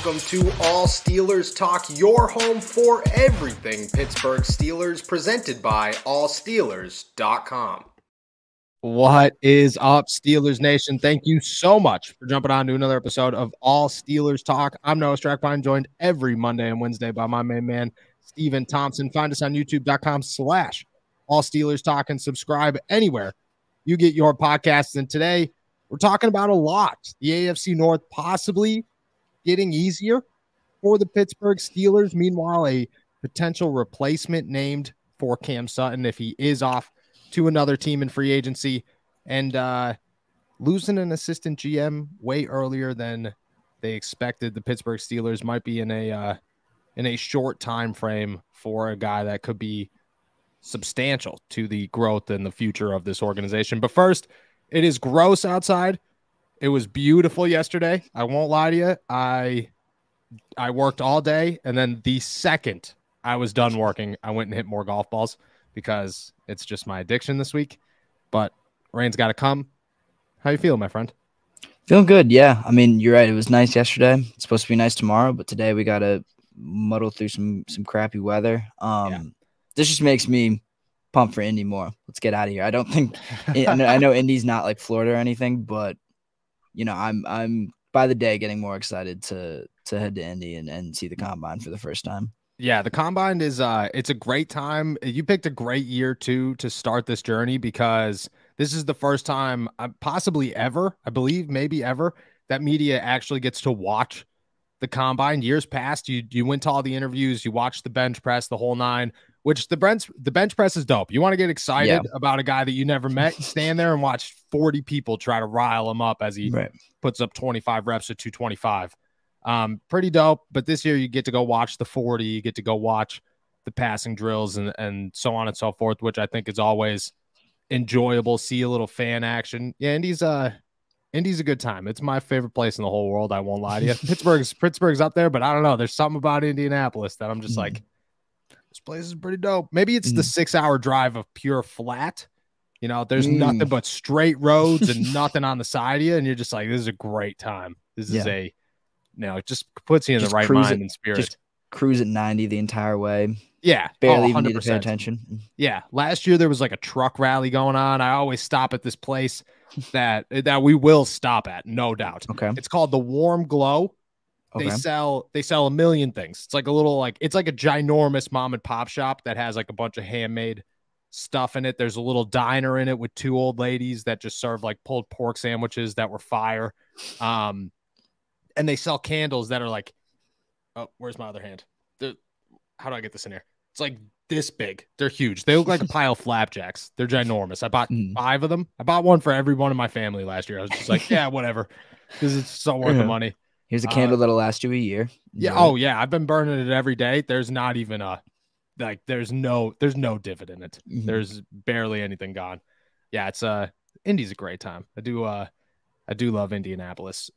welcome to All Steelers Talk, your home for everything Pittsburgh Steelers, presented by allsteelers.com. What is up, Steelers Nation? Thank you so much for jumping on to another episode of All Steelers Talk. I'm Noah Strackpine, joined every Monday and Wednesday by my main man, Steven Thompson. Find us on youtube.com/All Steelers Talk and subscribe anywhere you get your podcasts. And today we're talking about a lot. The AFC North possibly getting easier for the Pittsburgh Steelers. Meanwhile, a potential replacement named for Cam Sutton if he is off to another team in free agency, and losing an assistant GM way earlier than they expected. The Pittsburgh Steelers might be in a short time frame for a guy that could be substantial to the growth and the future of this organization. But first, it is gross outside. It was beautiful yesterday. I won't lie to you. I worked all day, and then the second I was done working, I went and hit more golf balls because it's just my addiction this week. But rain's got to come. How you feeling, my friend? Feeling good, yeah. I mean, you're right. It was nice yesterday. It's supposed to be nice tomorrow, but today we got to muddle through some crappy weather. This just makes me pumped for Indy more. Let's get out of here. I don't think I know Indy's not like Florida or anything, but you know, I'm by the day getting more excited to head to Indy and see the combine for the first time. Yeah, the combine is it's a great time. You picked a great year too to start this journey because this is the first time possibly ever, I believe maybe ever, that media actually gets to watch the combine. Years past, you went to all the interviews, you watched the bench press, the whole nine, which the bench press is dope. You want to get excited about a guy that you never met, stand there and watch 40 people try to rile him up as he puts up 25 reps at 225. Pretty dope. But this year you get to go watch the 40, you get to go watch the passing drills and so on and so forth, which I think is always enjoyable. See a little fan action. Yeah, Indy's a good time. It's my favorite place in the whole world. I won't lie to you. Pittsburgh's up there, but I don't know. There's something about Indianapolis that I'm just like, this place is pretty dope. Maybe it's the 6-hour drive of pure flat. You know, there's nothing but straight roads and nothing on the side of you. And you're just like, this is a great time. This is it just puts you in the right mind and spirit. Just cruise at 90 the entire way. Yeah. Barely even need to pay attention. Yeah. Last year there was like a truck rally going on. I always stop at this place that we will stop at, no doubt. Okay. It's called the Warm Glow. Okay. They sell a million things. It's like it's like a ginormous mom and pop shop that has like a bunch of handmade stuff in it. There's a little diner in it with two old ladies that just serve like pulled pork sandwiches that were fire. And they sell candles that are like, oh, where's my other hand? How do I get this in here? It's like this big. They're huge. They look like a pile of flapjacks. They're ginormous. I bought 5 of them. I bought one for everyone in my family last year. I was just like, yeah, whatever. Because it's so worth the money. Here's a candle that'll last you a year. Yeah. Oh yeah. I've been burning it every day. There's not even there's no divot in it. There's barely anything gone. Yeah. It's Indy's a great time. I do love Indianapolis.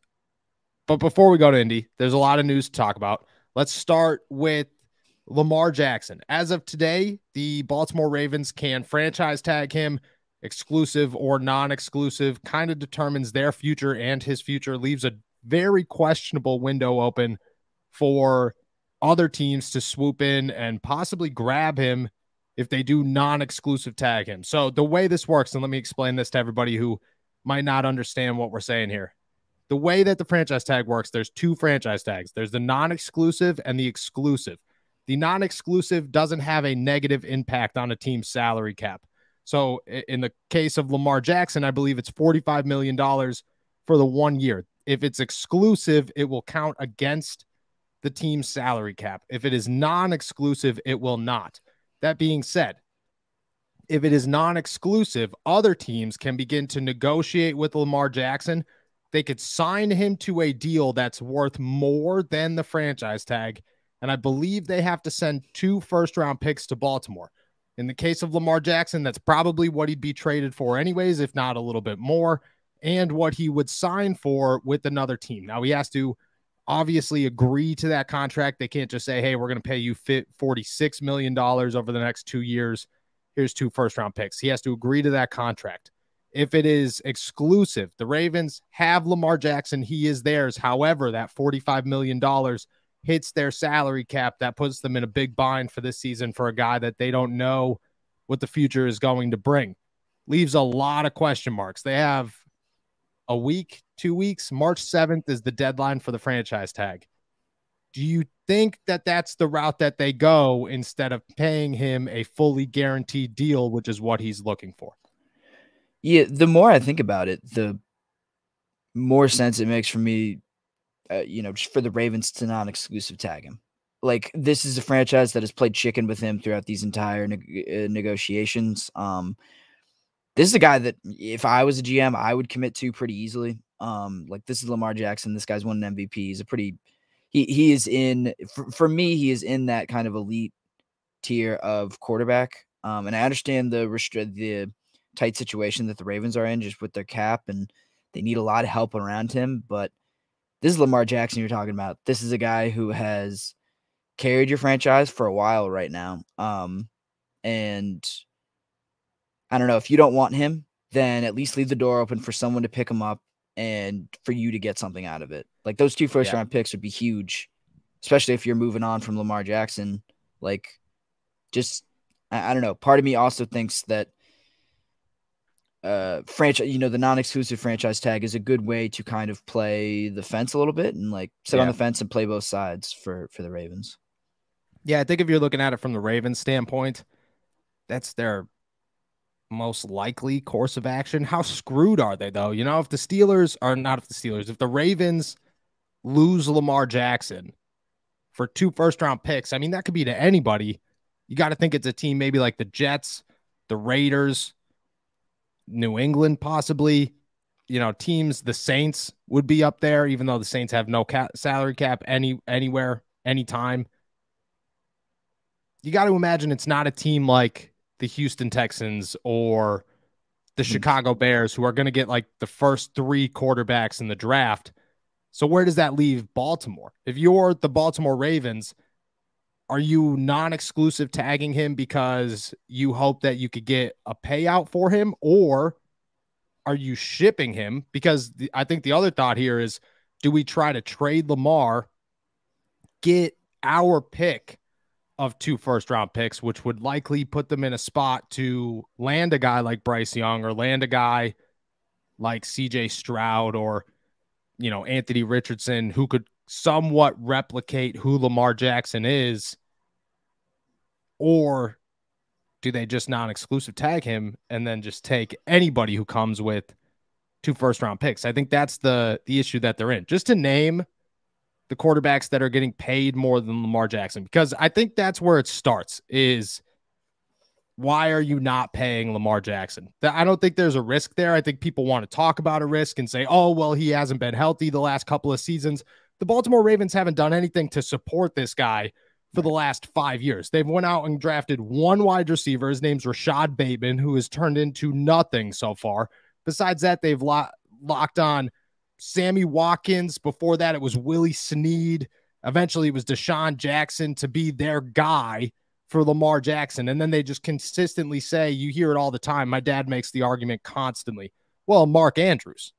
But before we go to Indy, there's a lot of news to talk about. Let's start with Lamar Jackson. As of today, the Baltimore Ravens can franchise tag him, exclusive or non-exclusive, kind of determines their future and his future, leaves a very questionable window open for other teams to swoop in and possibly grab him if they do non-exclusive tag him. So the way this works, and let me explain this to everybody who might not understand what we're saying here. The way that the franchise tag works, there's 2 franchise tags. There's the non-exclusive and the exclusive. The non-exclusive doesn't have a negative impact on a team's salary cap. So in the case of Lamar Jackson, I believe it's $45 million for the 1 year. If it's exclusive, it will count against the team's salary cap. If it is non-exclusive, it will not. That being said, if it is non-exclusive, other teams can begin to negotiate with Lamar Jackson. They could sign him to a deal that's worth more than the franchise tag, and I believe they have to send 2 first-round picks to Baltimore. In the case of Lamar Jackson, that's probably what he'd be traded for anyways, if not a little bit more, and what he would sign for with another team. Now, he has to obviously agree to that contract. They can't just say, hey, we're going to pay you $46 million over the next 2 years. Here's 2 first-round picks. He has to agree to that contract. if it is exclusive, the Ravens have Lamar Jackson. He is theirs. However, that $45 million hits their salary cap. That puts them in a big bind for this season for a guy that they don't know what the future is going to bring. Leaves a lot of question marks. They have a week, 2 weeks. March 7th is the deadline for the franchise tag. Do you think that that's the route that they go instead of paying him a fully guaranteed deal, which is what he's looking for? Yeah, the more I think about it, the more sense it makes for me, just for the Ravens to non-exclusive tag him. Like, this is a franchise that has played chicken with him throughout these entire negotiations. This is a guy that if I was a GM, I would commit to pretty easily. Like, this is Lamar Jackson. This guy's won an MVP. He's a pretty, he is in, for me, he is in that kind of elite tier of quarterback. And I understand the tight situation that the Ravens are in just with their cap, and they need a lot of help around him. But this is Lamar Jackson you're talking about. This is a guy who has carried your franchise for a while right now. And I don't know, if you don't want him, then at least leave the door open for someone to pick him up and for you to get something out of it. Like, those 2 first-round picks would be huge, especially if you're moving on from Lamar Jackson. Like, just, I don't know. Part of me also thinks that franchise, the non-exclusive franchise tag is a good way to kind of play the fence a little bit and like sit on the fence and play both sides for the Ravens. Yeah, I think if you're looking at it from the Ravens standpoint, that's their most likely course of action. How screwed are they, though? If the Ravens lose Lamar Jackson for 2 first-round picks, I mean, that could be to anybody. You got to think it's a team maybe like the Jets, the Raiders, New England, possibly. Teams, the Saints would be up there, even though the Saints have no salary cap anywhere, anytime. You got to imagine it's not a team like the Houston Texans or the Chicago Bears, who are going to get like the first 3 quarterbacks in the draft. So where does that leave Baltimore? If you're the Baltimore Ravens, are you non-exclusive tagging him because you hope that you could get a payout for him, or are you shipping him? Because I think the other thought here is, do we try to trade Lamar, get our pick of 2 first-round picks, which would likely put them in a spot to land a guy like Bryce Young or land a guy like CJ Stroud or, Anthony Richardson, who could somewhat replicate who Lamar Jackson is? Or do they just non-exclusive tag him and then just take anybody who comes with 2 first-round picks? I think that's the issue that they're in. Just to name the quarterbacks that are getting paid more than Lamar Jackson, because I think that's where it starts, is why are you not paying Lamar Jackson? I don't think there's a risk there. I think people want to talk about a risk and say, oh, well, he hasn't been healthy the last couple of seasons. The Baltimore Ravens haven't done anything to support this guy for the last 5 years. They've went out and drafted 1 wide receiver. His name's Rashad Bateman, who has turned into nothing so far. Besides that, they've locked on Sammy Watkins. Before that, it was Willie Snead. Eventually, it was Deshaun Jackson to be their guy for Lamar Jackson. And then they just consistently say, you hear it all the time. My dad makes the argument constantly. Well, Mark Andrews.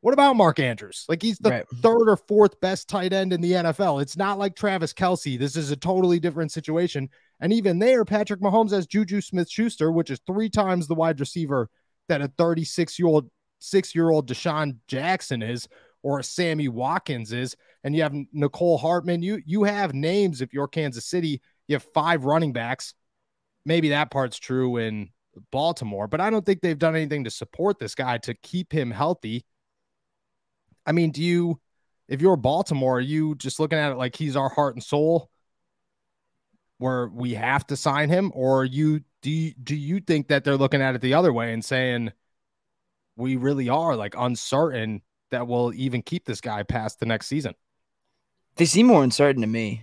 What about Mark Andrews? Like, he's the 3rd or 4th best tight end in the NFL. It's not like Travis Kelce. This is a totally different situation. And even there, Patrick Mahomes has Juju Smith-Schuster, which is 3 times the wide receiver that a 6-year-old Deshaun Jackson is, or a Sammy Watkins is. And you have Nicole Hartman. You have names. If you're Kansas City, you have 5 running backs. Maybe that part's true in Baltimore, but I don't think they've done anything to support this guy to keep him healthy. I mean, if you're Baltimore, are you just looking at it like he's our heart and soul where we have to sign him? Or do you think that they're looking at it the other way and saying, we really are like uncertain that we'll even keep this guy past the next season? They seem more uncertain to me.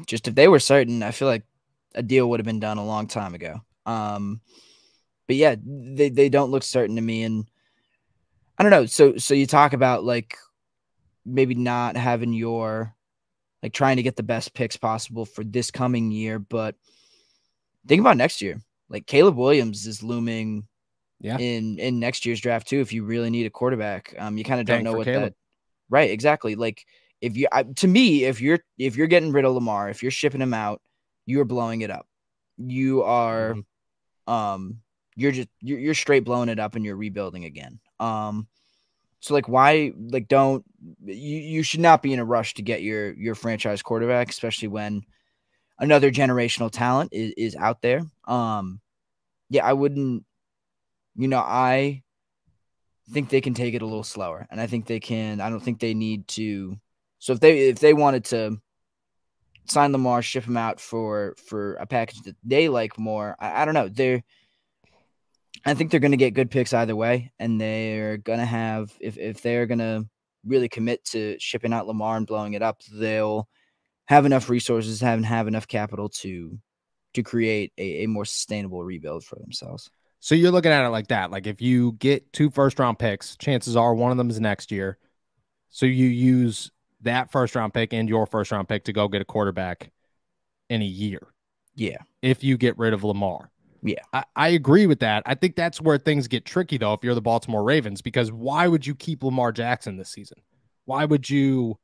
Just if they were certain, I feel like a deal would have been done a long time ago. But yeah, they don't look certain to me. And I don't know. So you talk about like maybe not having like trying to get the best picks possible for this coming year, but think about next year. Like, Caleb Williams is looming Yeah. in next year's draft too. If you really need a quarterback, you kind of don't Paying know for what Caleb. that. Right, exactly. Like to me, if you're getting rid of Lamar, if you're shipping him out, you're blowing it up. You are, you're straight blowing it up, and you're rebuilding again. So like, why, like, don't you should not be in a rush to get your franchise quarterback, especially when another generational talent is out there. Yeah, I wouldn't. I think they can take it a little slower, and I think they can. I don't think they need to. So if they wanted to sign Lamar, ship him out for a package that they like more, I don't know. I think they're going to get good picks either way, and they're going to have if they're going to really commit to shipping out Lamar and blowing it up, they'll have enough resources, have enough capital to create a more sustainable rebuild for themselves. So you're looking at it like that. Like if you get 2 first-round picks, chances are one of them is next year. So you use that first-round pick and your first-round pick to go get a quarterback in a year. Yeah. If you get rid of Lamar. Yeah. I agree with that. I think that's where things get tricky, though, if you're the Baltimore Ravens, because why would you keep Lamar Jackson this season? Why would you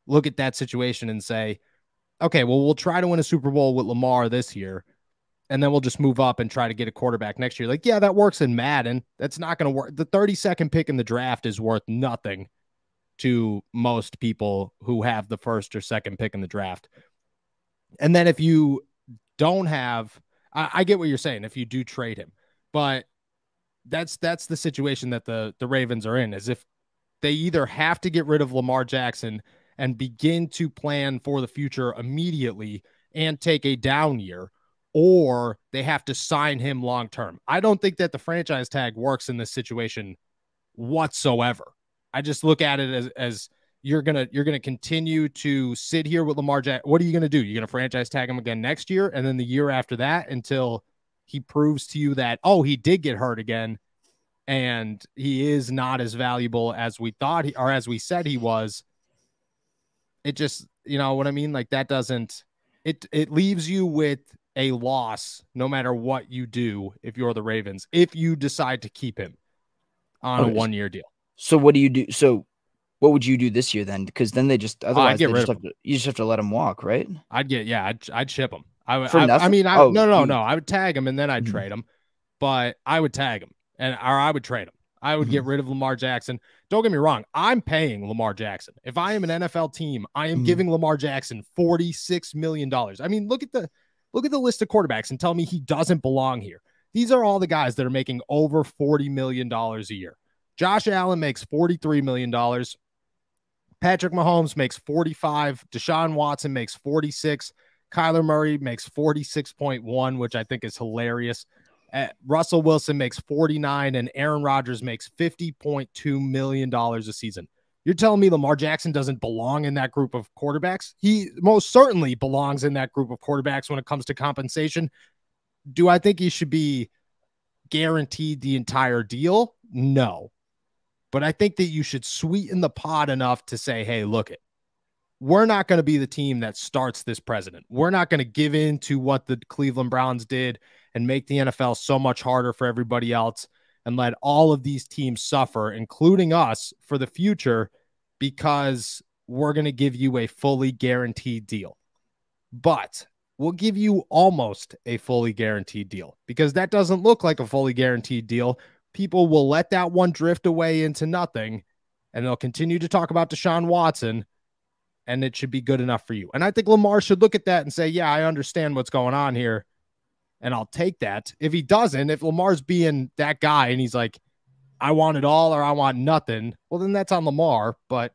look at that situation and say, okay, well, we'll try to win a Super Bowl with Lamar this year, and then we'll just move up and try to get a quarterback next year. Like, yeah, that works in Madden. That's not going to work. The 32nd pick in the draft is worth nothing to most people who have the first or second pick in the draft. And then if you don't have, I get what you're saying, if you do trade him, but that's the situation that the Ravens are in, is if they either have to get rid of Lamar Jackson and begin to plan for the future immediately and take a down year, or they have to sign him long term. I don't think that the franchise tag works in this situation whatsoever. I just look at it as you're gonna continue to sit here with Lamar Jackson. What are you gonna do? You're gonna franchise tag him again next year, and then the year after that until he proves to you that, oh, he did get hurt again, and he is not as valuable as we thought or as we said he was. It just, you know what I mean? Like that doesn't. It leaves you with a loss no matter what you do if you're the Ravens, if you decide to keep him on a 1-year deal. So what do you do? So what would you do this year then? Because then they just otherwise you just have to let him walk, right? I'd ship him. No. I would tag him and then I'd trade him, but I would tag him or I would trade him. I would get rid of Lamar Jackson. Don't get me wrong. I'm paying Lamar Jackson. If I am an NFL team, I am giving Lamar Jackson $46 million. I mean, look at the list of quarterbacks and tell me he doesn't belong here. These are all the guys that are making over $40 million a year. Josh Allen makes $43 million. Patrick Mahomes makes 45. Deshaun Watson makes 46. Kyler Murray makes 46.1, which I think is hilarious. Russell Wilson makes 49, and Aaron Rodgers makes $50.2 million a season. You're telling me Lamar Jackson doesn't belong in that group of quarterbacks? He most certainly belongs in that group of quarterbacks when it comes to compensation. Do I think he should be guaranteed the entire deal? No. But I think that you should sweeten the pot enough to say, hey, look, we're not going to be the team that starts this president. We're not going to give in to what the Cleveland Browns did and make the NFL so much harder for everybody else and let all of these teams suffer, including us, for the future, because we're going to give you a fully guaranteed deal. But we'll give you almost a fully guaranteed deal, because that doesn't look like a fully guaranteed deal. People will let that one drift away into nothing, and they'll continue to talk about Deshaun Watson, and it should be good enough for you. And I think Lamar should look at that and say, yeah, I understand what's going on here, and I'll take that. If he doesn't, if Lamar's being that guy and he's like, I want it all or I want nothing, well, then that's on Lamar. But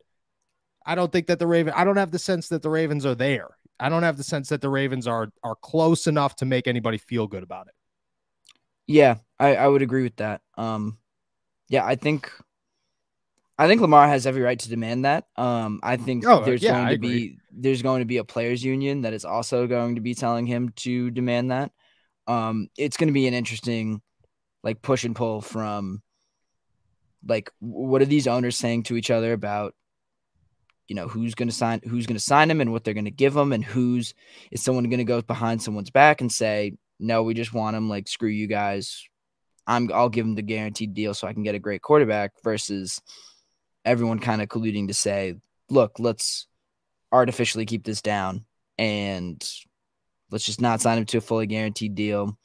I don't think that I don't have the sense that the Ravens are there. I don't have the sense that the Ravens are close enough to make anybody feel good about it. Yeah, I would agree with that. Yeah, I think Lamar has every right to demand that. I think there's going to be a players union that is also going to be telling him to demand that. It's going to be an interesting like push and pull from like, what are these owners saying to each other about, who's going to sign him and what they're going to give him, and is someone going to go behind someone's back and say, no, we just want him, like, screw you guys, I'll give him the guaranteed deal so I can get a great quarterback versus everyone kind of colluding to say, look, let's artificially keep this down and let's just not sign him to a fully guaranteed deal.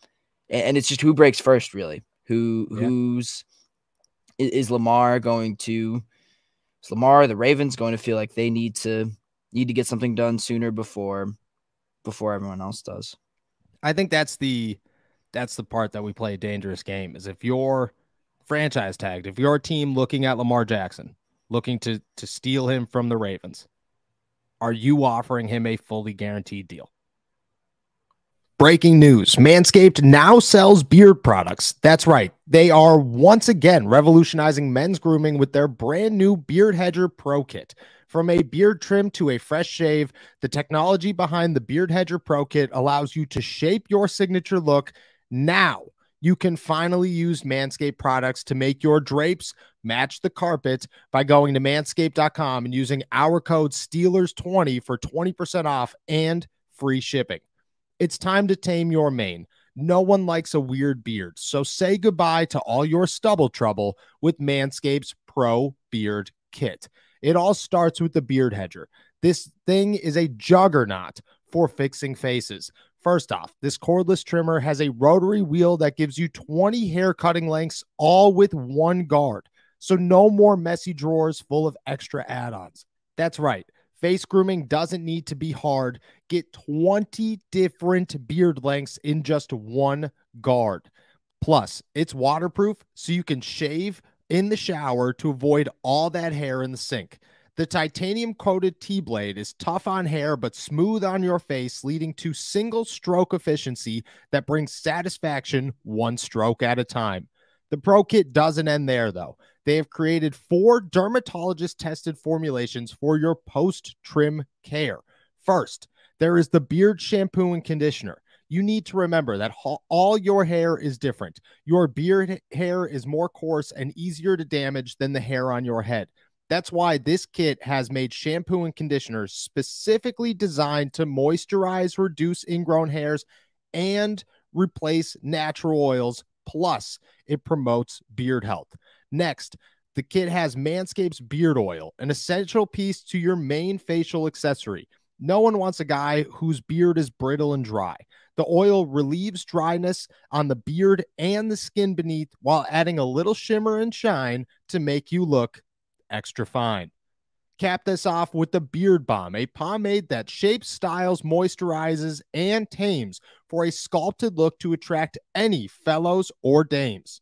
And it's just who breaks first, really. Is Lamar going to? Is Lamar, the Ravens, going to feel like they need to get something done sooner before everyone else does? I think that's the part that we play a dangerous game, is if you're franchise tagged, if you're a team looking at Lamar Jackson, looking to steal him from the Ravens, are you offering him a fully guaranteed deal? Breaking news. Manscaped now sells beard products. That's right. They are once again revolutionizing men's grooming with their brand new Beard Hedger Pro Kit. From a beard trim to a fresh shave, the technology behind the Beard Hedger Pro Kit allows you to shape your signature look. Now you can finally use Manscaped products to make your drapes match the carpet by going to manscaped.com and using our code Steelers20 for 20% off and free shipping. It's time to tame your mane. No one likes a weird beard, so say goodbye to all your stubble trouble with Manscaped's Pro Beard Kit. It all starts with the Beard Hedger. This thing is a juggernaut for fixing faces. First off, this cordless trimmer has a rotary wheel that gives you 20 hair cutting lengths, all with one guard. So no more messy drawers full of extra add-ons. That's right. Face grooming doesn't need to be hard. Get 20 different beard lengths in just one guard. Plus, it's waterproof, so you can shave in the shower to avoid all that hair in the sink. The titanium-coated T-blade is tough on hair but smooth on your face, leading to single-stroke efficiency that brings satisfaction one stroke at a time. The Pro Kit doesn't end there, though. They have created 4 dermatologist-tested formulations for your post-trim care. First, there is the beard shampoo and conditioner. You need to remember that all your hair is different. Your beard hair is more coarse and easier to damage than the hair on your head. That's why this kit has made shampoo and conditioner specifically designed to moisturize, reduce ingrown hairs, and replace natural oils. Plus, it promotes beard health. Next, the kit has Manscaped's beard oil, an essential piece to your main facial accessory. No one wants a guy whose beard is brittle and dry. The oil relieves dryness on the beard and the skin beneath while adding a little shimmer and shine to make you look extra fine. Cap this off with the Beard Balm, a pomade that shapes, styles, moisturizes, and tames for a sculpted look to attract any fellows or dames.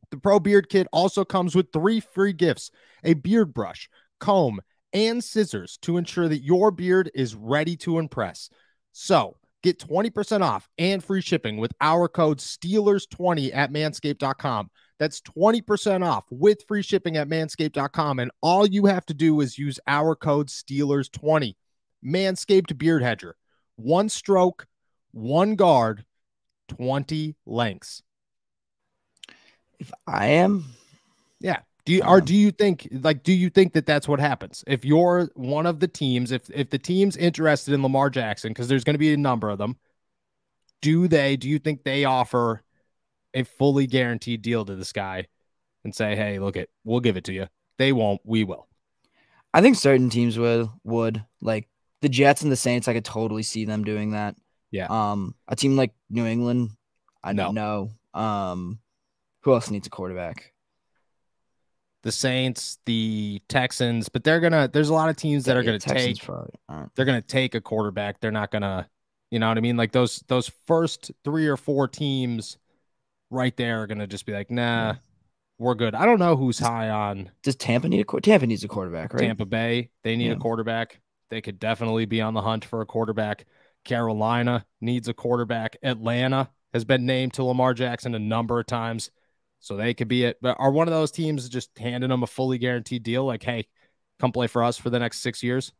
The Pro Beard Kit also comes with 3 free gifts: a beard brush, comb, and scissors to ensure that your beard is ready to impress. So, get 20% off and free shipping with our code Steelers20 at manscaped.com. That's 20% off with free shipping at manscaped.com. And all you have to do is use our code Steelers20. Manscaped Beard Hedger. 1 stroke, 1 guard, 20 lengths. If I am, yeah. Do you think that that's what happens if you're one of the teams? If the team's interested in Lamar Jackson, because there's going to be a number of them, do you think they offer a fully guaranteed deal to this guy and say, "Hey, we'll give it to you"? They won't. We will. I think certain teams would like the Jets and the Saints. I could totally see them doing that. Yeah. A team like New England, I don't know. Who else needs a quarterback? The Saints, the Texans, but there's a lot of teams that are going to take a quarterback. They're not going to, you know what I mean? Like those first 3 or 4 teams right there are going to just be like, nah, we're good. I don't know who's high on. Does Tampa need Tampa needs a quarterback, right? Tampa Bay, they need a quarterback. They could definitely be on the hunt for a quarterback. Carolina needs a quarterback. Atlanta has been named to Lamar Jackson a number of times. So they could be it. But are one of those teams just handing them a fully guaranteed deal? Like, hey, come play for us for the next 6 years?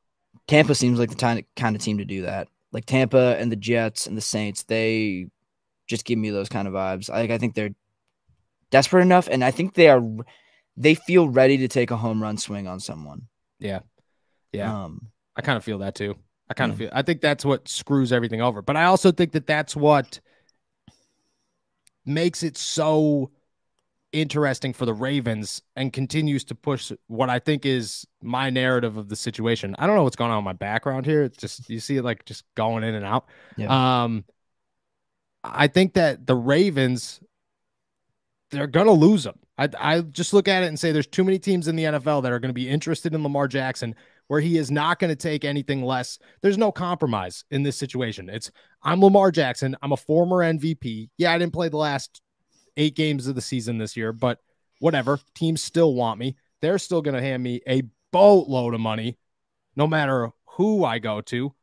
Tampa seems like the kind of team to do that. Like Tampa and the Jets and the Saints, they just give me those kind of vibes. I think they're desperate enough, and I think they feel ready to take a home run swing on someone. Yeah. Yeah. I kind of feel that too. I think that's what screws everything over. But I also think that that's what makes it so interesting for the Ravens and continues to push what I think is my narrative of the situation. I don't know what's going on in my background here. It's just, you see it like just going in and out. Yeah. I think that the Ravens, they're going to lose them. I just look at it and say there's too many teams in the NFL that are going to be interested in Lamar Jackson where he is not going to take anything less. There's no compromise in this situation. I'm Lamar Jackson. I'm a former MVP. Yeah, I didn't play the last 8 games of the season this year, but whatever. Teams still want me. They're still going to hand me a boatload of money no matter who I go to.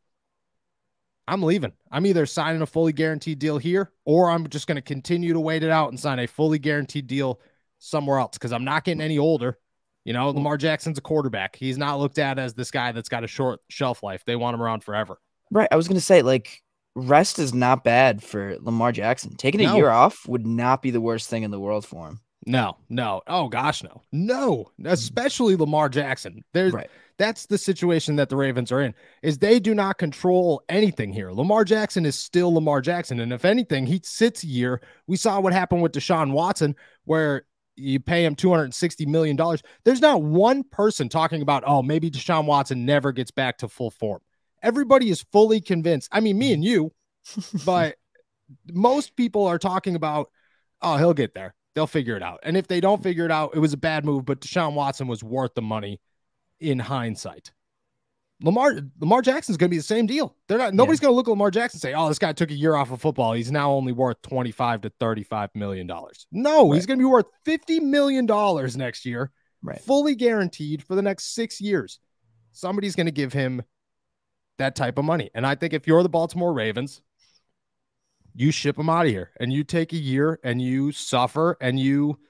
I'm leaving. I'm either signing a fully guaranteed deal here, or I'm just going to continue to wait it out and sign a fully guaranteed deal somewhere else because I'm not getting any older. You know, Lamar Jackson's a quarterback. He's not looked at as this guy that's got a short shelf life. They want him around forever. Right. I was going to say, like, rest is not bad for Lamar Jackson. Taking a year off would not be the worst thing in the world for him. No. Oh, gosh, no. No, especially Lamar Jackson. That's the situation that the Ravens are in, is they do not control anything here. Lamar Jackson is still Lamar Jackson. And if anything, he sits a year. We saw what happened with Deshaun Watson, where you pay him $260 million. There's not one person talking about, oh, maybe Deshaun Watson never gets back to full form. Everybody is fully convinced. I mean, me and you, but most people are talking about, oh, he'll get there. They'll figure it out. And if they don't figure it out, it was a bad move, but Deshaun Watson was worth the money in hindsight. Lamar Jackson's going to be the same deal. Nobody's going to look at Lamar Jackson and say, oh, this guy took a year off of football. He's now only worth $25 to $35 million. No, he's going to be worth $50 million next year, fully guaranteed for the next 6 years. Somebody's going to give him that type of money. And I think if you're the Baltimore Ravens, you ship him out of here and you take a year and you suffer and you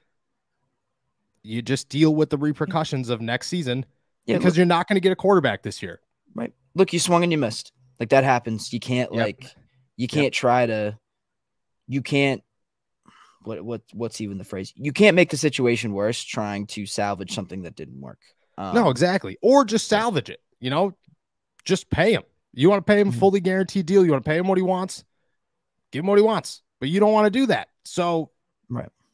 just deal with the repercussions of next season because you're not going to get a quarterback this year. Right. Look, you swung and you missed. Like, that happens. You can't what's even the phrase? You can't make the situation worse trying to salvage something that didn't work. No, exactly. Or just salvage it, just pay him. You want to pay him a fully guaranteed deal. You want to pay him what he wants, give him what he wants, but you don't want to do that. So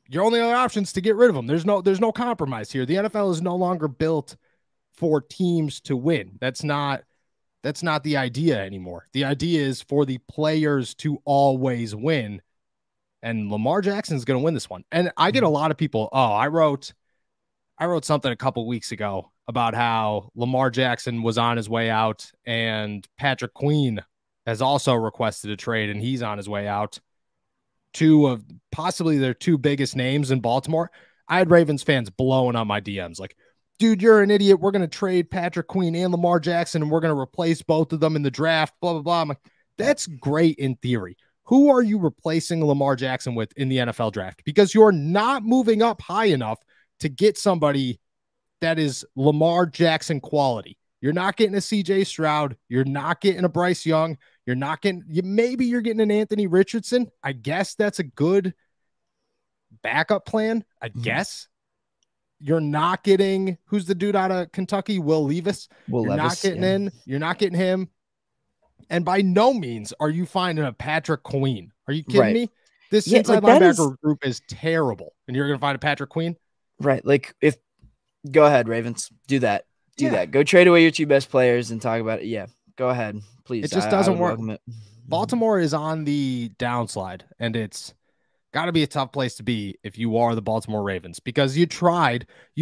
your only other option is to get rid of him. There's no compromise here. The NFL is no longer built for teams to win. That's not the idea anymore. The idea is for the players to always win. And Lamar Jackson's going to win this one. And I get a lot of people, I wrote something a couple weeks ago about how Lamar Jackson was on his way out and Patrick Queen has also requested a trade and he's on his way out. 2 of possibly their 2 biggest names in Baltimore. I had Ravens fans blowing on my DMs like, dude, you're an idiot. We're going to trade Patrick Queen and Lamar Jackson and we're going to replace both of them in the draft, blah, blah, blah. I'm like, that's great in theory. Who are you replacing Lamar Jackson with in the NFL draft? Because you're not moving up high enough to get somebody that is Lamar Jackson quality. You're not getting a CJ Stroud. You're not getting a Bryce Young. Maybe you're getting an Anthony Richardson. I guess that's a good backup plan. I guess. You're not getting, who's the dude out of Kentucky? Will Levis. You're not getting him. And by no means are you finding a Patrick Queen. Are you kidding me? This inside linebacker group is terrible. And you're going to find a Patrick Queen? Right. Like, go ahead, Ravens. Do that. Do that. Go trade away your 2 best players and talk about it. Yeah. Go ahead. Please. It just doesn't work. Baltimore is on the downslide, and it's got to be a tough place to be if you are the Baltimore Ravens because you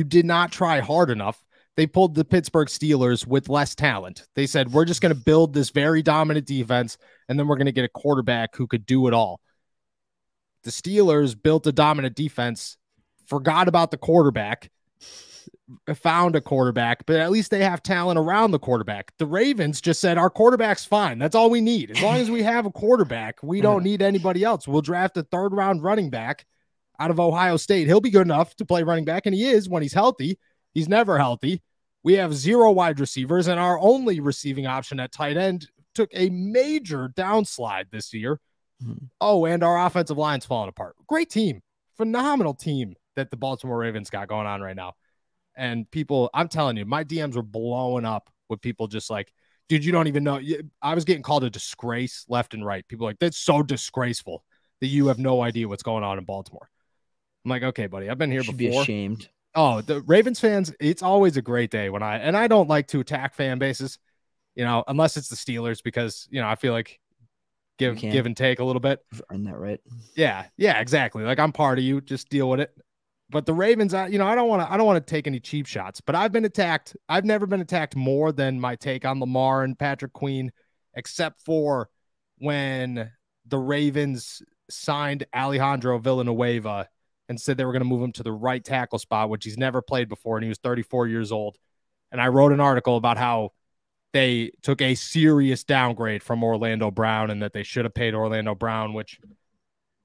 did not try hard enough. They pulled the Pittsburgh Steelers with less talent. They said, we're just going to build this very dominant defense, and then we're going to get a quarterback who could do it all. The Steelers built a dominant defense, forgot about the quarterback, found a quarterback, but at least they have talent around the quarterback. The Ravens just said, our quarterback's fine. That's all we need. As long as we have a quarterback, we don't need anybody else. We'll draft a 3rd-round running back out of Ohio State. He'll be good enough to play running back, and he is when he's healthy. He's never healthy. We have 0 wide receivers, and our only receiving option at tight end took a major downslide this year. Oh, and our offensive line's falling apart. Great team. Phenomenal team that the Baltimore Ravens got going on right now. And people, I'm telling you, my DMs were blowing up with people just like, dude, you don't even know. I was getting called a disgrace left and right. People like, that's so disgraceful that you have no idea what's going on in Baltimore. I'm like, okay, buddy, I've been here before. Be ashamed. Oh, the Ravens fans, it's always a great day when I don't like to attack fan bases, unless it's the Steelers, because, I feel like give and take a little bit. Earn that right. Yeah, exactly. Like, I'm part of you, just deal with it. But the Ravens, I don't want to take any cheap shots, but I've been attacked. I've never been attacked more than my take on Lamar and Patrick Queen, except for when the Ravens signed Alejandro Villanueva and said they were going to move him to the right tackle spot, which he's never played before, and he was 34 years old. And I wrote an article about how they took a serious downgrade from Orlando Brown and that they should have paid Orlando Brown, which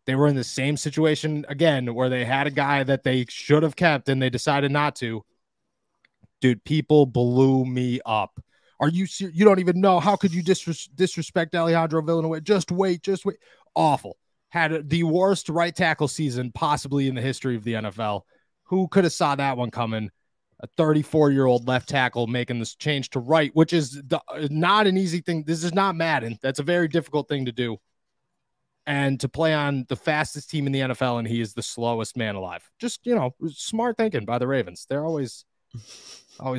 they were in the same situation again, where they had a guy that they should have kept and they decided not to. Dude, people blew me up. Are you serious? You don't even know. How could you disrespect Alejandro Villanueva? Just wait. Awful. Had the worst right tackle season possibly in the history of the NFL. Who could have saw that one coming? A 34-year-old left tackle making this change to right, which is not an easy thing. This is not Madden. That's a very difficult thing to do. And to play on the fastest team in the NFL, and he is the slowest man alive. Just, smart thinking by the Ravens. They're always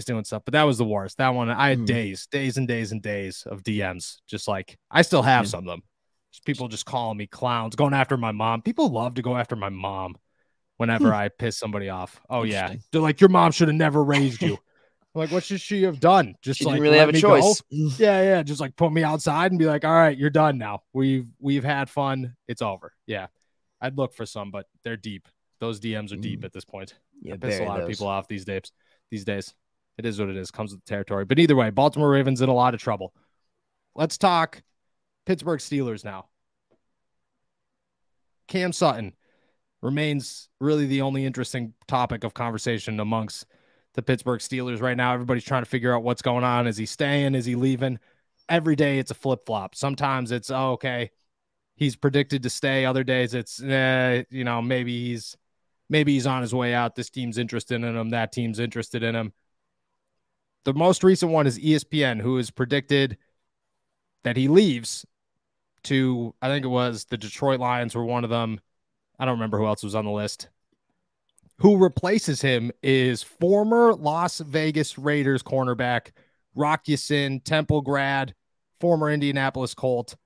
doing stuff. But that was the worst. That one, I had days and days and days of DMs. Just like, I still have some of them. Just people just calling me clowns, going after my mom. People love to go after my mom whenever I piss somebody off. Oh, yeah. They're like, your mom should have never raised you. I'm like, what should she have done? Just she like didn't really have a choice. Yeah. Just like put me outside and be like, all right, you're done now. We've had fun. It's over. Yeah. I'd look for some, but they're deep. Those DMs are deep at this point. Yeah, I piss a lot of people off these days. It is what it is. Comes with the territory. But either way, Baltimore Ravens in a lot of trouble. Let's talk Pittsburgh Steelers now. Cam Sutton remains really the only interesting topic of conversation amongst the Pittsburgh Steelers right now. Everybody's trying to figure out what's going on. Is he staying? Is he leaving? Every day it's a flip-flop. Sometimes it's, okay, he's predicted to stay. Other days it's, maybe he's on his way out. This team's interested in him. That team's interested in him. The most recent one is ESPN, who has predicted that he leaves to, I think it was the Detroit Lions were one of them. I don't remember who else was on the list. Who replaces him is former Las Vegas Raiders cornerback Rock Ya-Sin, Temple grad, former Indianapolis Colt.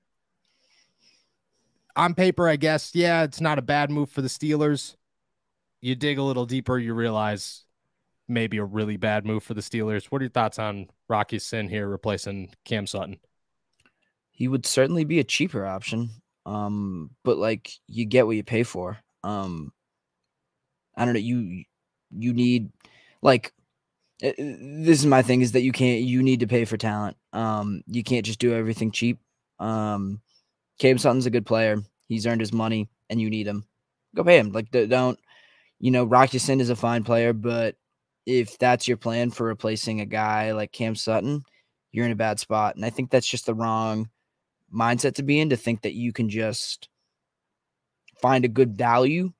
On paper, I guess, it's not a bad move for the Steelers. You dig a little deeper, you realize maybe a really bad move for the Steelers. What are your thoughts on Rock Ya-Sin here replacing Cam Sutton? He would certainly be a cheaper option, but like you get what you pay for. I don't know. You need, like, this is my thing, is that you need to pay for talent. You can't just do everything cheap. Cam Sutton's a good player. He's earned his money and you need him. Go pay him. Like, don't, Rock Ya-Sin is a fine player, but if that's your plan for replacing a guy like Cam Sutton, you're in a bad spot. And I think that's just the wrong mindset to be in, to think that you can just find a good value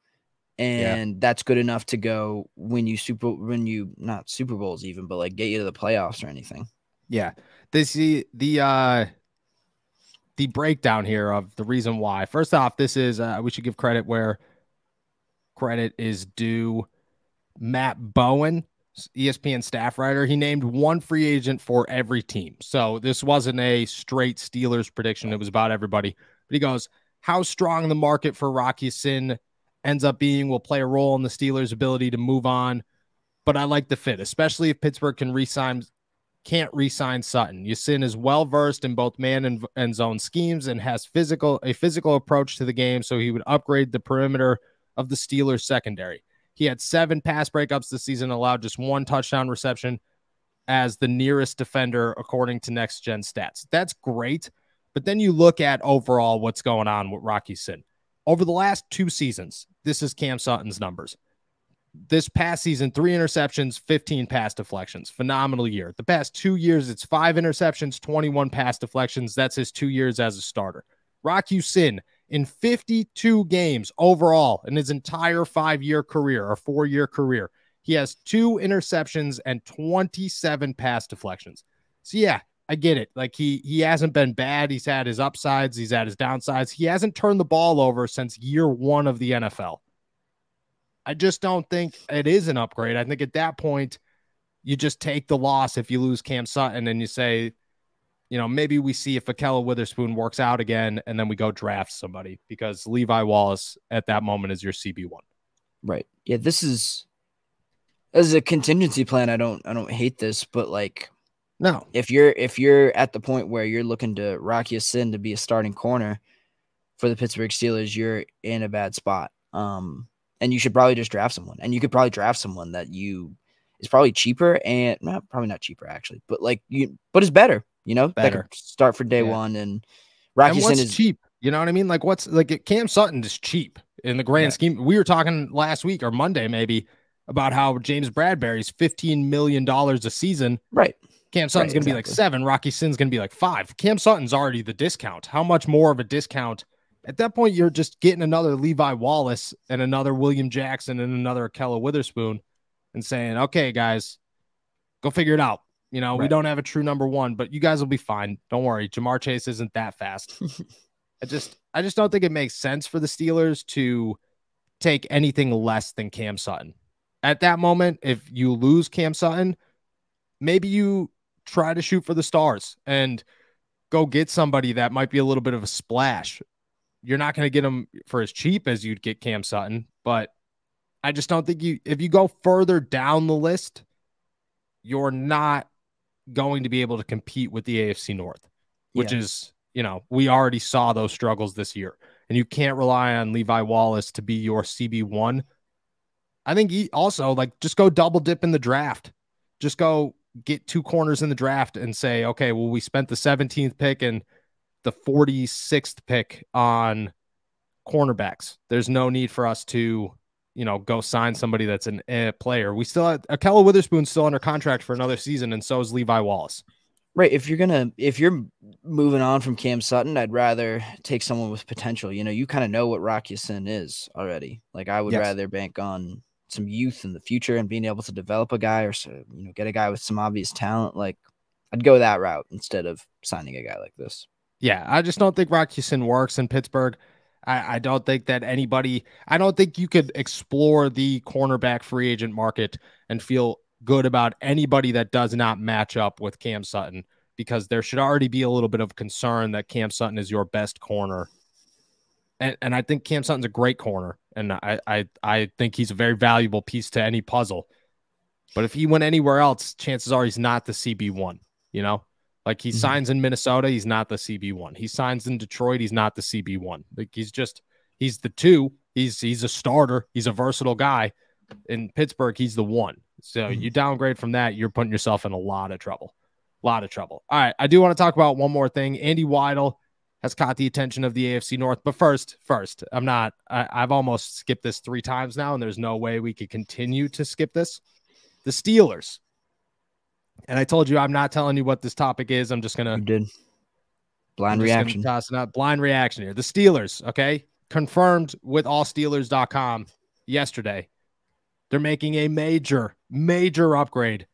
and that's good enough to go not Super Bowls even, but like get you to the playoffs or anything. Yeah. The breakdown here of the reason why. First off, this is we should give credit where credit is due. Matt Bowen, ESPN staff writer, he named one free agent for every team. So this wasn't a straight Steelers prediction. It was about everybody. But he goes, how strong the market for Rock Ya-Sin ends up being will play a role in the Steelers' ability to move on. But I like the fit, especially if Pittsburgh can't re-sign Sutton. Ya-Sin is well-versed in both man and zone schemes and has a physical approach to the game, so he would upgrade the perimeter of the Steelers' secondary. He had 7 pass breakups this season, allowed just 1 touchdown reception as the nearest defender, according to Next Gen Stats. That's great, but then you look at overall what's going on with Rock Ya-Sin. Over the last 2 seasons, this is Cam Sutton's numbers. This past season, 3 interceptions, 15 pass deflections. Phenomenal year. The past 2 years, it's 5 interceptions, 21 pass deflections. That's his 2 years as a starter. Rock Ya-Sin, in 52 games overall in his entire 5-year career or 4-year career, he has 2 interceptions and 27 pass deflections. So yeah, I get it. Like he hasn't been bad. He's had his upsides. He's had his downsides. He hasn't turned the ball over since year 1 of the NFL. I just don't think it is an upgrade. I think at that point, you just take the loss if you lose Cam Sutton and you say, maybe we see if Ahkello Witherspoon works out again and then we go draft somebody because Levi Wallace at that moment is your CB1. Right. Yeah, this is as a contingency plan. I don't hate this, but like, no, if you're at the point where you're looking to Rocky Ya-Sin to be a starting corner for the Pittsburgh Steelers, you're in a bad spot. And you should probably just draft someone. And you could probably draft someone that is probably cheaper and probably not cheaper actually, but but it's better, better. That could start for day one. And Rocky Ya-Sin is cheap. You know what I mean? Like Cam Sutton is cheap in the grand scheme. We were talking last week or Monday maybe about how James Bradbury's $15 million a season. Right. Cam Sutton's going to be like 7. Rocky Ya-Sin's going to be like 5. Cam Sutton's already the discount. How much more of a discount? At that point, you're just getting another Levi Wallace and another William Jackson and another Ahkello Witherspoon and saying, okay, guys, go figure it out. We don't have a true number 1, but you guys will be fine. Don't worry. Jamar Chase isn't that fast. I just don't think it makes sense for the Steelers to take anything less than Cam Sutton. At that moment, if you lose Cam Sutton, maybe you try to shoot for the stars and go get somebody that might be a little bit of a splash. You're not going to get him for as cheap as you'd get Cam Sutton, but I just don't think if you go further down the list, you're not going to be able to compete with the AFC North, which is, we already saw those struggles this year, and you can't rely on Levi Wallace to be your CB1. I think also just go double dip in the draft. Just go get 2 corners in the draft and say, okay, well, we spent the 17th pick and the 46th pick on cornerbacks. There's no need for us to, go sign somebody that's an player. We still have Ahkello Witherspoon still under contract for another season, and so is Levi Wallace. Right. If you're moving on from Cam Sutton, I'd rather take someone with potential. You kind of know what Rocky Ya-Sin is already. Like I would rather bank on some youth in the future and being able to develop a guy or get a guy with some obvious talent. Like I'd go that route instead of signing a guy like this. Yeah, I just don't think Rocky Ya-Sin works in Pittsburgh. I don't think that I don't think you could explore the cornerback free agent market and feel good about anybody that does not match up with Cam Sutton, because there should already be a little bit of concern that Cam Sutton is your best corner. And I think Cam Sutton's a great corner, and I think he's a very valuable piece to any puzzle. But if he went anywhere else, chances are he's not the CB1, Like he signs in Minnesota, he's not the CB1. He signs in Detroit, he's not the CB1. Like he's the 2. He's a starter. He's a versatile guy. In Pittsburgh, he's the 1. So you downgrade from that, you're putting yourself in a lot of trouble. All right, I do want to talk about one more thing. Andy Weidl has caught the attention of the AFC North. But first, I've almost skipped this 3 times now, and there's no way we could continue to skip this. The Steelers. And I told you I'm not telling you what this topic is. I'm just going to... You did. Blind reaction. Blind reaction here. The Steelers, okay? Confirmed with allsteelers.com yesterday. They're making a major, major upgrade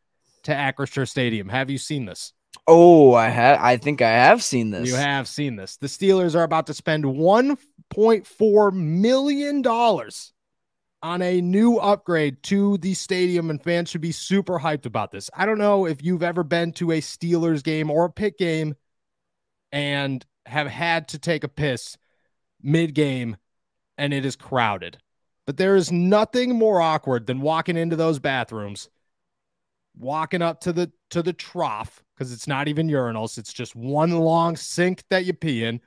to Acrisure Stadium. Have you seen this? Oh, I think I have seen this. You have seen this. The Steelers are about to spend $1.4 million on a new upgrade to the stadium, and fans should be super hyped about this. I don't know if you've ever been to a Steelers game or a Pitt game and have had to take a piss mid-game and it is crowded. But there is nothing more awkward than walking into those bathrooms, walking up to the trough, because it's not even urinals. It's just one long sink that you pee in,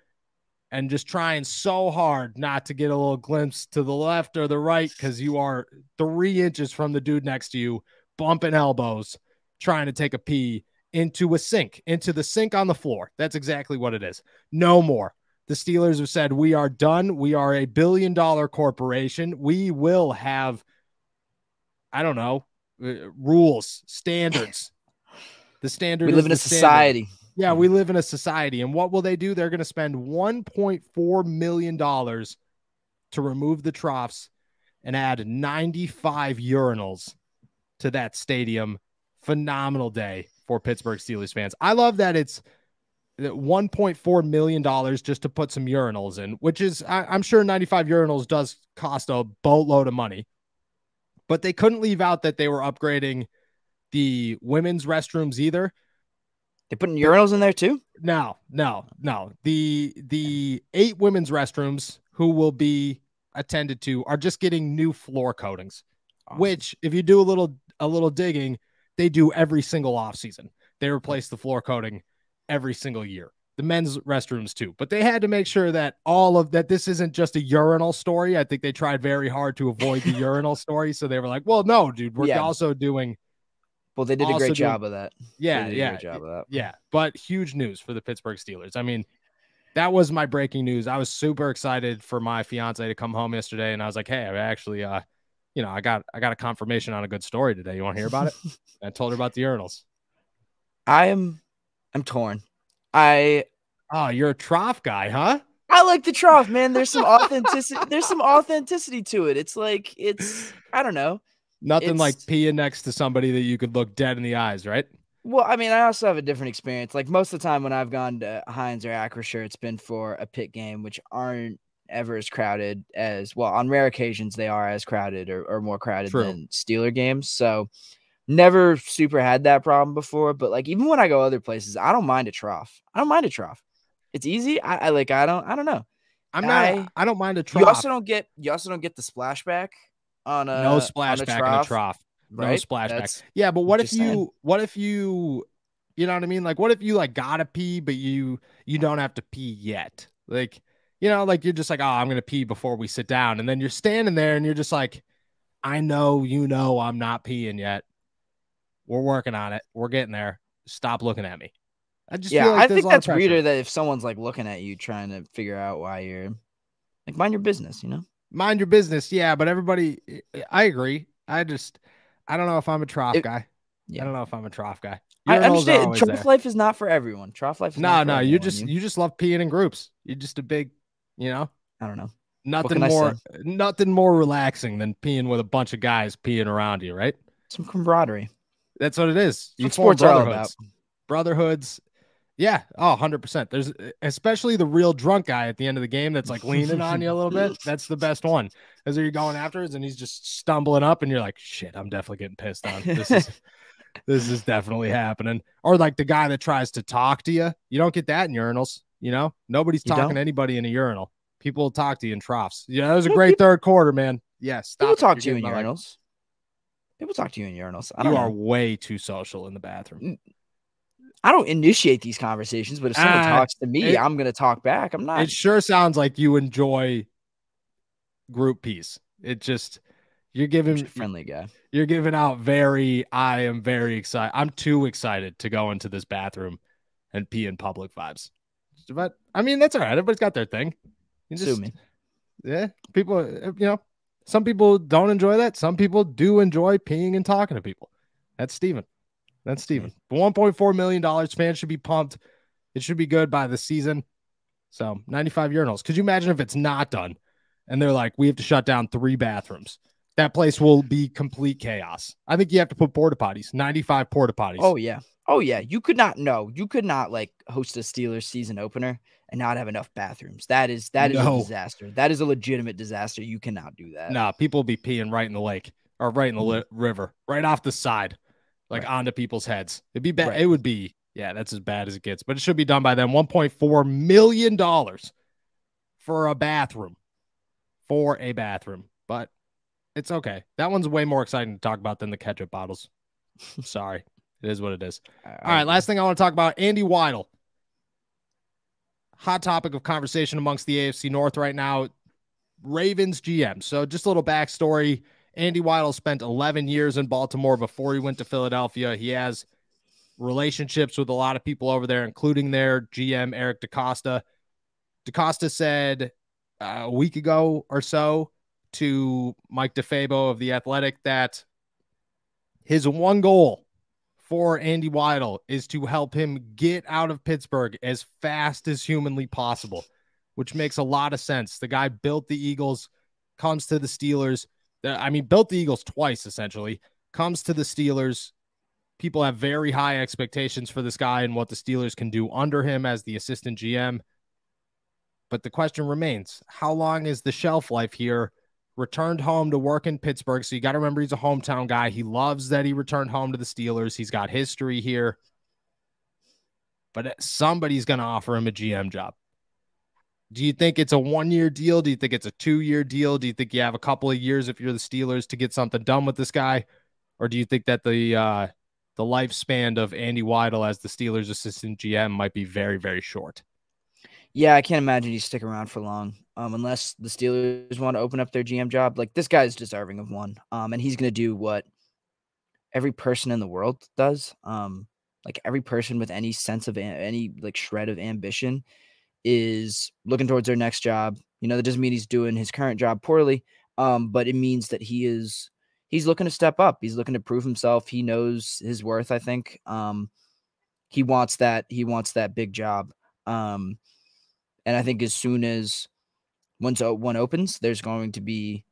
and just trying so hard not to get a little glimpse to the left or the right, because you are 3 inches from the dude next to you, bumping elbows, trying to take a pee into the sink on the floor. That's exactly what it is. No more. The Steelers have said, we are done. We are a $1 billion corporation. We will have, I don't know, rules, standards. The standard. We live in a society. Yeah, we live in a society. And what will they do? They're going to spend $1.4 million to remove the troughs and add 95 urinals to that stadium. Phenomenal day for Pittsburgh Steelers fans. I love that it's $1.4 million just to put some urinals in, which is, I'm sure 95 urinals does cost a boatload of money, but they couldn't leave out that they were upgrading the women's restrooms either. They putting urinals in there too? No. The 8 women's restrooms who will be attended to are just getting new floor coatings, awesome. Which if you do a little digging, they do every single offseason. They replace the floor coating every single year. The men's restrooms too, but they had to make sure that this isn't just a urinal story. I think they tried very hard to avoid the urinal story. So they were like, well, no, dude, we're also doing. Well, they did a great job of that. Yeah. But huge news for the Pittsburgh Steelers. I mean, that was my breaking news. I was super excited for my fiance to come home yesterday, and I was like, hey, I actually, I got a confirmation on a good story today. You want to hear about it? I told her about the urinals. I'm torn. You're a trough guy, huh? I like the trough, man. There's some authenticity. There's some authenticity to it. It's like, I don't know. Nothing like peeing next to somebody that you could look dead in the eyes, right? Well, I mean, I also have a different experience. Like most of the time when I've gone to Heinz or Acrisure, it's been for a pit game, which aren't ever as crowded as, well, on rare occasions, they are as crowded or more crowded than Steeler games. So never super had that problem before. But like, even when I go other places, I don't mind a trough. It's easy. I don't know. I don't mind a trough. You also don't get the splashback on no splashback in a trough. Right? No splashback. Yeah, but what if you you know what I mean? Like, what if you like gotta pee, but you don't have to pee yet? Like, like you're just like, oh, I'm gonna pee before we sit down, and then you're standing there and you're just like, I know, I'm not peeing yet. We're working on it. We're getting there. Stop looking at me. I just feel like I think that's weirder that if someone's like looking at you trying to figure out why you're like, mind your business, Mind your business. Yeah, but everybody, I agree. I don't know if I'm a trough guy. Yeah. I don't know if I'm a trough guy. I understand. Trough life is not for everyone. Trough life is not for everyone. You just love peeing in groups. You're just a big, I don't know. Nothing more relaxing than peeing with a bunch of guys peeing around you, right? Some camaraderie. That's what it is. You form brotherhoods. Brotherhoods. Yeah. Oh, 100%. There's especially the real drunk guy at the end of the game that's like leaning on you a little bit. That's the best one. As you're going afterwards and he's just stumbling up and you're like, shit, I'm definitely getting pissed on. This is definitely happening. Or like the guy that tries to talk to you. You don't get that in urinals. Nobody's talking to anybody in a urinal. People will talk to you in troughs. Yeah, that was a great third quarter, man. Yeah, stop. People talk to you in urinals. People talk to you in urinals. You are way too social in the bathroom. I don't initiate these conversations, but if someone talks to me, I'm going to talk back. I'm not. It sure sounds like you enjoy group peace. You're giving friendly guy. You're giving out I am very excited. I'm too excited to go into this bathroom and pee in public vibes. But I mean, that's all right. Everybody's got their thing. Sue me. Yeah. People, some people don't enjoy that. Some people do enjoy peeing and talking to people. That's Steven. $1.4 million. Fans should be pumped. It should be good by the season. So 95 urinals. Could you imagine if it's not done and they're like, we have to shut down 3 bathrooms? That place will be complete chaos. I think you have to put porta potties, 95 porta potties. Oh yeah. You could not like host a Steelers season opener and not have enough bathrooms. That is a disaster. That is a legitimate disaster. You cannot do that. No, people will be peeing right in the lake or right in the river, right off the side. Like onto people's heads. It'd be bad. Right. It would be, that's as bad as it gets, but it should be done by them. $1.4 million for a bathroom. But it's okay. That one's way more exciting to talk about than the ketchup bottles. Sorry. It is what it is. All right. Last thing I want to talk about, Andy Weidl. Hot topic of conversation amongst the AFC North right now. Ravens GM. So just a little backstory. Andy Weidl spent 11 years in Baltimore before he went to Philadelphia. He has relationships with a lot of people over there, including their GM, Eric DeCosta. DeCosta said a week ago or so to Mike DeFabo of The Athletic that his one goal for Andy Weidl is to help him get out of Pittsburgh as fast as humanly possible, which makes a lot of sense. The guy built the Eagles, comes to the Steelers. Built the Eagles twice, essentially. Comes to the Steelers. People have very high expectations for this guy and what the Steelers can do under him as the assistant GM. But the question remains, how long is the shelf life here? Returned home to work in Pittsburgh. So you got to remember he's a hometown guy. He loves that he returned home to the Steelers. He's got history here. But somebody's going to offer him a GM job. Do you think it's a 1-year deal? Do you think it's a 2-year deal? Do you think you have a couple of years if you're the Steelers to get something done with this guy? Or do you think that the lifespan of Andy Weidel as the Steelers assistant GM might be very, very short? Yeah, I can't imagine he's sticking around for long, unless the Steelers want to open up their GM job. Like, this guy's deserving of one, and he's going to do what every person in the world does. Like, every person with any sense of any like shred of ambition is looking towards their next job. You know, that doesn't mean he's doing his current job poorly, but it means that he's looking to step up. He's looking to prove himself. He knows his worth, I think. He wants that big job. And I think as soon as once one opens, there's going to be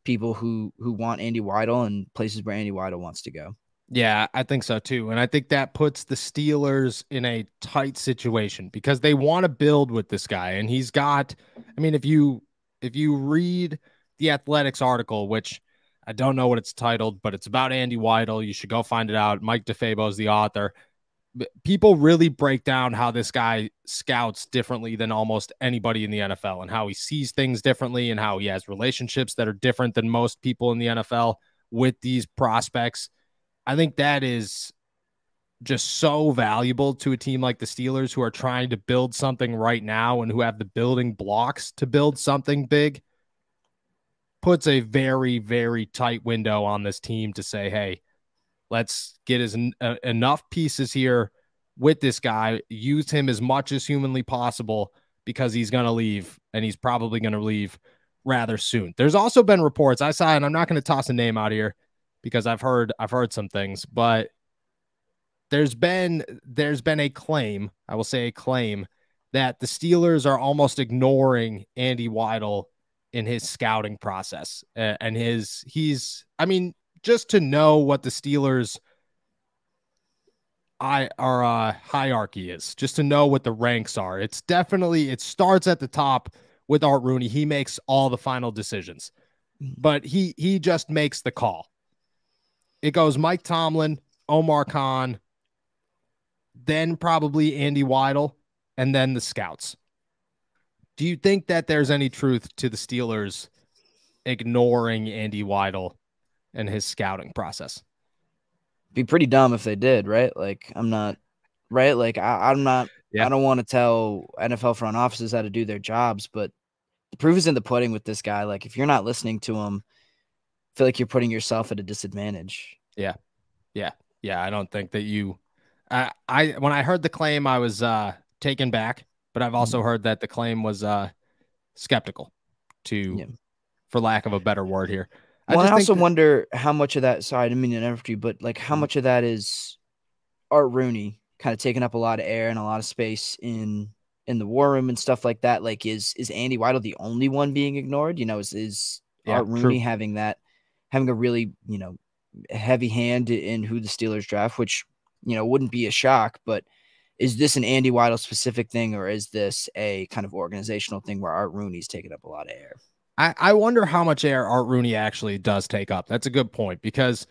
people who want Andy Weidel and places where Andy Weidel wants to go. Yeah, I think so too. And I think that puts the Steelers in a tight situation because they want to build with this guy. And he's got, I mean, if you read the Athletics article, which I don't know what it's titled, but it's about Andy Weidel. You should go find it out. Mike DeFabo is the author. People really break down how this guy scouts differently than almost anybody in the NFL and how he sees things differently and how he has relationships that are different than most people in the NFL with these prospects. I think that is just so valuable to a team like the Steelers who are trying to build something right now and who have the building blocks to build something big. Puts a very, very tight window on this team to say, hey, let's get enough pieces here with this guy, use him as much as humanly possible because he's going to leave, and he's probably going to leave rather soon. There's also been reports I saw, and I'm not going to toss a name out here because I've heard some things, but there's been a claim, I will say a claim, that the Steelers are almost ignoring Andy Weidel in his scouting process and just to know what the Steelers hierarchy is, just to know what the ranks are. It starts at the top with Art Rooney. He makes all the final decisions, but he just makes the call. It goes Mike Tomlin, Omar Khan, then probably Andy Weidel, and then the scouts. Do you think that there's any truth to the Steelers ignoring Andy Weidel and his scouting process? Be pretty dumb if they did, right? Like, I'm not, right? Like, I'm not, yeah. I don't want to tell NFL front offices how to do their jobs, but the proof is in the pudding with this guy. Like, if you're not listening to him, I feel like you're putting yourself at a disadvantage. Yeah. I don't think that you, when I heard the claim, I was taken back, but I've also heard that the claim was skeptical for lack of a better word here. Well, I also wonder how much of that, sorry, I didn't mean to interrupt you, but like how much of that is Art Rooney kind of taking up a lot of air and a lot of space in the war room and stuff like that. Like, is Andy Weidel the only one being ignored? You know, is Art Rooney having a really, heavy hand in who the Steelers draft, which, wouldn't be a shock, but is this an Andy Weidel specific thing, or is this a kind of organizational thing where Art Rooney's taking up a lot of air? I wonder how much air Art Rooney actually does take up. That's a good point because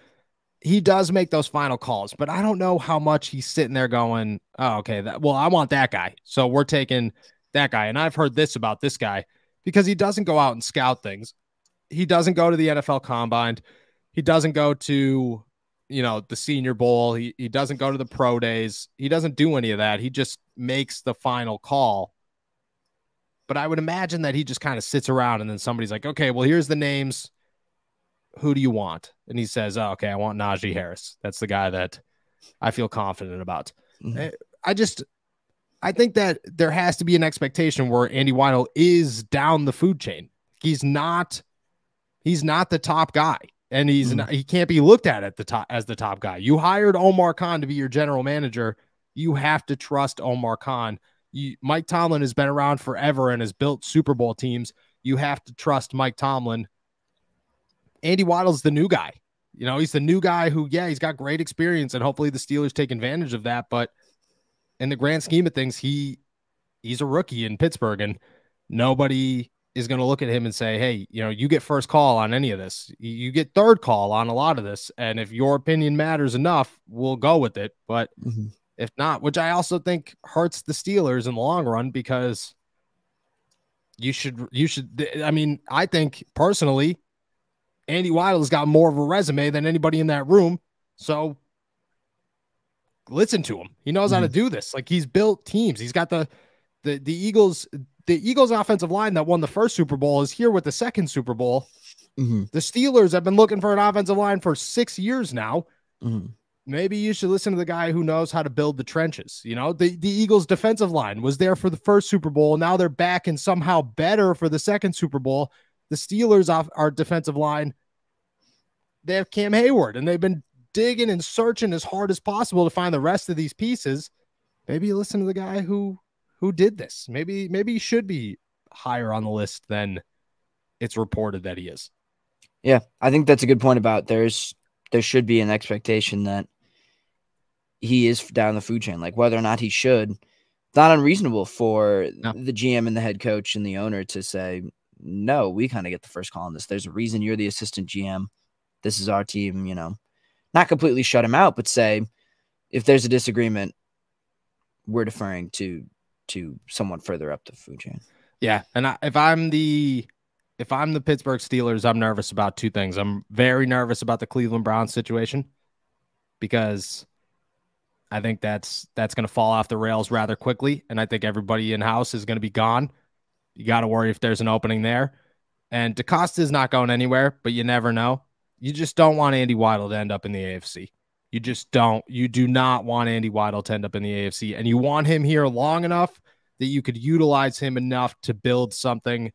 he does make those final calls, but I don't know how much he's sitting there going, oh, okay, I want that guy. So we're taking that guy. And I've heard this about this guy because he doesn't go out and scout things. He doesn't go to the NFL Combine. He doesn't go to, the Senior Bowl. He doesn't go to the pro days. He doesn't do any of that. He just makes the final call. But I would imagine that he just kind of sits around and then somebody's like, okay, well, here's the names. Who do you want? And he says, oh, okay, I want Najee Harris. That's the guy that I feel confident about. Mm-hmm. I think that there has to be an expectation where Andy Weidel is down the food chain. He's not the top guy. And he can't be looked at the top as the top guy. You hired Omar Khan to be your general manager. You have to trust Omar Khan. Mike Tomlin has been around forever and has built Super Bowl teams. You have to trust Mike Tomlin. Andy Weidel's the new guy. You know, he's the new guy who, yeah, he's got great experience, and hopefully the Steelers take advantage of that. But in the grand scheme of things, he's a rookie in Pittsburgh, and nobody is going to look at him and say, hey, you know, you get first call on any of this. You get third call on a lot of this. And if your opinion matters enough, we'll go with it. But if not, which I also think hurts the Steelers in the long run, because you should, I mean, I think personally, Andy Weidl has got more of a resume than anybody in that room. So listen to him. He knows how to do this. Like, he's built teams. He's got the Eagles offensive line that won the first Super Bowl is here with the second Super Bowl. The Steelers have been looking for an offensive line for 6 years now. Maybe you should listen to the guy who knows how to build the trenches. You know, the Eagles defensive line was there for the first Super Bowl. Now they're back and somehow better for the second Super Bowl. The Steelers off our defensive line, they have Cam Hayward, and they've been digging and searching as hard as possible to find the rest of these pieces. Maybe you listen to the guy who did this. Maybe he should be higher on the list than it's reported that he is. Yeah, I think that's a good point about there should be an expectation that he is down the food chain. Like, whether or not he should, it's not unreasonable for the GM and the head coach and the owner to say, no, we kind of get the first call on this. There's a reason you're the assistant GM. This is our team, you know, not completely shut him out, but say, if there's a disagreement, we're deferring to someone further up the food chain. Yeah. And if I'm the Pittsburgh Steelers, I'm nervous about two things. I'm very nervous about the Cleveland Browns situation, because I think that's going to fall off the rails rather quickly. And I think everybody in-house is going to be gone. You got to worry if there's an opening there. And DeCosta is not going anywhere, but you never know. You just don't want Andy Weidl to end up in the AFC. You just don't. You do not want Andy Weidl to end up in the AFC. And you want him here long enough that you could utilize him enough to build something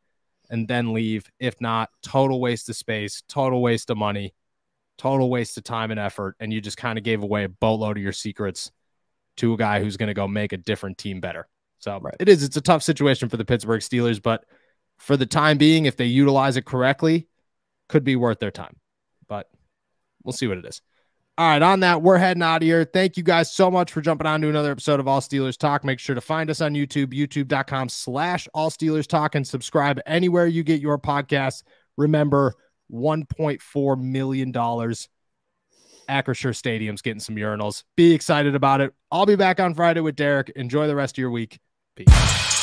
and then leave. If not, total waste of space, total waste of money, total waste of time and effort. And you just kind of gave away a boatload of your secrets to a guy who's going to go make a different team better. So it's a tough situation for the Pittsburgh Steelers, but for the time being, if they utilize it correctly, could be worth their time. But we'll see what it is. All right, on that, we're heading out of here. Thank you guys so much for jumping on to another episode of All Steelers Talk. Make sure to find us on YouTube, youtube.com/All Steelers Talk, and subscribe anywhere you get your podcasts. Remember, $1.4 million. Acrisure Stadium's getting some urinals. Be excited about it. I'll be back on Friday with Derek. Enjoy the rest of your week. Peace.